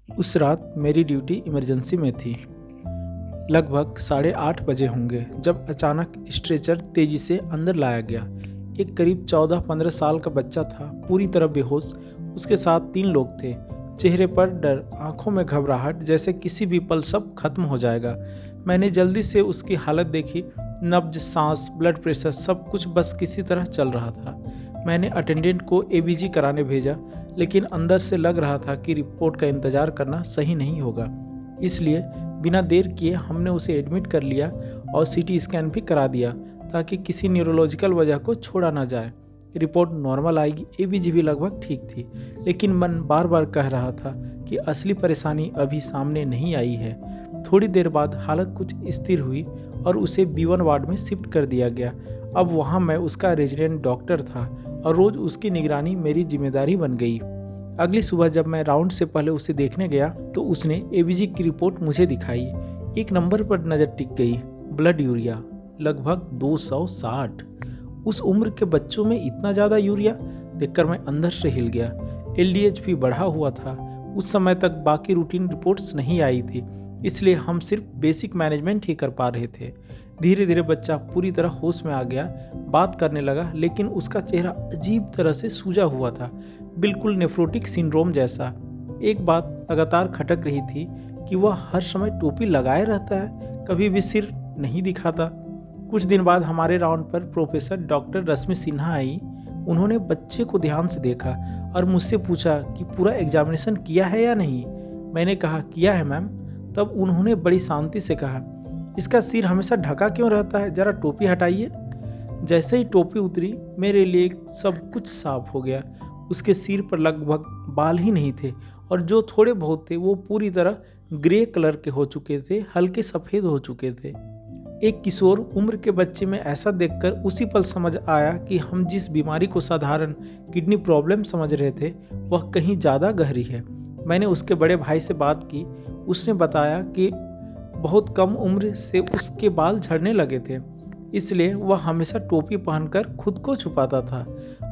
उस रात मेरी ड्यूटी इमरजेंसी में थी। लगभग 8:30 बजे होंगे जब अचानक स्ट्रेचर तेजी से अंदर लाया गया। एक करीब 14-15 साल का बच्चा था, पूरी तरह बेहोश। उसके साथ 3 लोग थे। चेहरे पर डर, आंखों में घबराहट, जैसे किसी भी पल सब खत्म हो जाएगा। मैंने जल्दी से उसकी हालत देखी। नब्ज, सांस, ब्लड प्रेशर, सब कुछ बस किसी तरह चल रहा था। मैंने अटेंडेंट को एबीजी कराने भेजा, लेकिन अंदर से लग रहा था कि रिपोर्ट का इंतज़ार करना सही नहीं होगा। इसलिए बिना देर किए हमने उसे एडमिट कर लिया और सीटी स्कैन भी करा दिया ताकि किसी न्यूरोलॉजिकल वजह को छोड़ा ना जाए। रिपोर्ट नॉर्मल आएगी, एबीजी भी लगभग ठीक थी, लेकिन मन बार बार कह रहा था कि असली परेशानी अभी सामने नहीं आई है। थोड़ी देर बाद हालत कुछ स्थिर हुई और उसे B1 वार्ड में शिफ्ट कर दिया गया। अब वहाँ मैं उसका रेजिडेंट डॉक्टर था और रोज़ उसकी निगरानी मेरी जिम्मेदारी बन गई। अगली सुबह जब मैं राउंड से पहले उसे देखने गया तो उसने एबीजी की रिपोर्ट मुझे दिखाई। एक नंबर पर नज़र टिक गई, ब्लड यूरिया लगभग 260। उस उम्र के बच्चों में इतना ज़्यादा यूरिया देखकर मैं अंदर से हिल गया। LDH भी बढ़ा हुआ था। उस समय तक बाकी रूटीन रिपोर्ट्स नहीं आई थी, इसलिए हम सिर्फ बेसिक मैनेजमेंट ही कर पा रहे थे। धीरे धीरे बच्चा पूरी तरह होश में आ गया, बात करने लगा, लेकिन उसका चेहरा अजीब तरह से सूजा हुआ था, बिल्कुल नेफ्रोटिक सिंड्रोम जैसा। एक बात लगातार खटक रही थी कि वह हर समय टोपी लगाए रहता है, कभी भी सिर नहीं दिखाता। कुछ दिन बाद हमारे राउंड पर प्रोफेसर डॉक्टर रश्मि सिन्हा आई। उन्होंने बच्चे को ध्यान से देखा और मुझसे पूछा कि पूरा एग्जामिनेशन किया है या नहीं। मैंने कहा किया है मैम। तब उन्होंने बड़ी शांति से कहा, इसका सिर हमेशा ढका क्यों रहता है, ज़रा टोपी हटाइए। जैसे ही टोपी उतरी मेरे लिए सब कुछ साफ हो गया। उसके सिर पर लगभग बाल ही नहीं थे और जो थोड़े बहुत थे वो पूरी तरह ग्रे कलर के हो चुके थे, हल्के सफ़ेद हो चुके थे। एक किशोर उम्र के बच्चे में ऐसा देखकर उसी पल समझ आया कि हम जिस बीमारी को साधारण किडनी प्रॉब्लम समझ रहे थे वह कहीं ज़्यादा गहरी है। मैंने उसके बड़े भाई से बात की। उसने बताया कि बहुत कम उम्र से उसके बाल झड़ने लगे थे, इसलिए वह हमेशा टोपी पहनकर खुद को छुपाता था।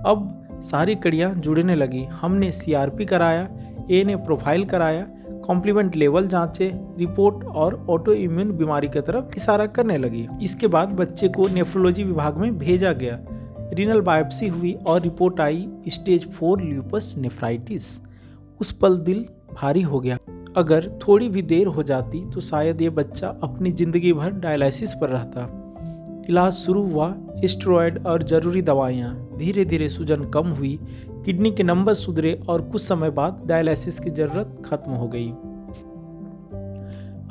अब सारी कड़ियाँ जुड़ने लगी। हमने CRP कराया, ANA प्रोफाइल कराया, कॉम्प्लीमेंट लेवल जांचे, रिपोर्ट और ऑटो इम्यून बीमारी की तरफ इशारा करने लगी। इसके बाद बच्चे को नेफ्रोलॉजी विभाग में भेजा गया। रीनल बायोप्सी हुई और रिपोर्ट आई स्टेज 4 ल्यूपस नेफ्राइटिस। उस पल दिल भारी हो गया। अगर थोड़ी भी देर हो जाती तो शायद ये बच्चा अपनी ज़िंदगी भर डायलिसिस पर रहता। इलाज शुरू हुआ, स्टेरॉयड और ज़रूरी दवाइयाँ। धीरे धीरे सूजन कम हुई, किडनी के नंबर सुधरे और कुछ समय बाद डायलिसिस की ज़रूरत खत्म हो गई।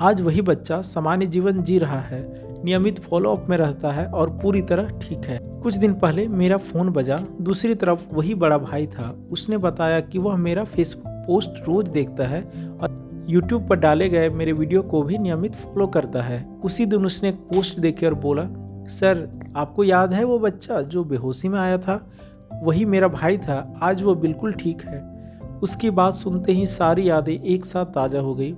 आज वही बच्चा सामान्य जीवन जी रहा है, नियमित फॉलोअप में रहता है और पूरी तरह ठीक है। कुछ दिन पहले मेरा फ़ोन बजा। दूसरी तरफ वही बड़ा भाई था। उसने बताया कि वह मेरा फेसबुक पोस्ट रोज़ देखता है और यूट्यूब पर डाले गए मेरे वीडियो को भी नियमित फॉलो करता है। उसी दिन उसने एक पोस्ट देखी और बोला, सर आपको याद है वो बच्चा जो बेहोशी में आया था? वही मेरा भाई था, आज वो बिल्कुल ठीक है। उसकी बात सुनते ही सारी यादें एक साथ ताज़ा हो गई।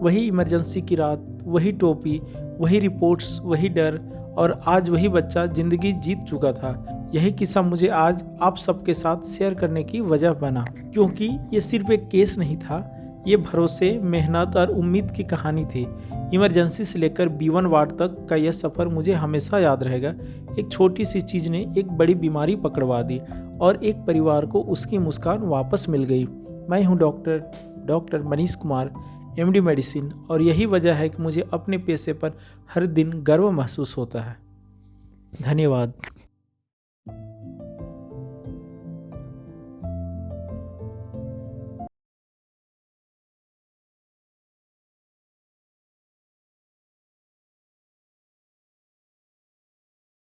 वही इमरजेंसी की रात, वही टोपी, वही रिपोर्ट्स, वही डर, और आज वही बच्चा ज़िंदगी जीत चुका था। यही किस्सा मुझे आज आप सबके साथ शेयर करने की वजह बना, क्योंकि ये सिर्फ एक केस नहीं था, ये भरोसे, मेहनत और उम्मीद की कहानी थी। इमरजेंसी से लेकर B1 वार्ड तक का यह सफ़र मुझे हमेशा याद रहेगा। एक छोटी सी चीज़ ने एक बड़ी बीमारी पकड़वा दी और एक परिवार को उसकी मुस्कान वापस मिल गई। मैं हूँ doctor Manish Kumar, MD medicine, और यही वजह है कि मुझे अपने पेशे पर हर दिन गर्व महसूस होता है। धन्यवाद।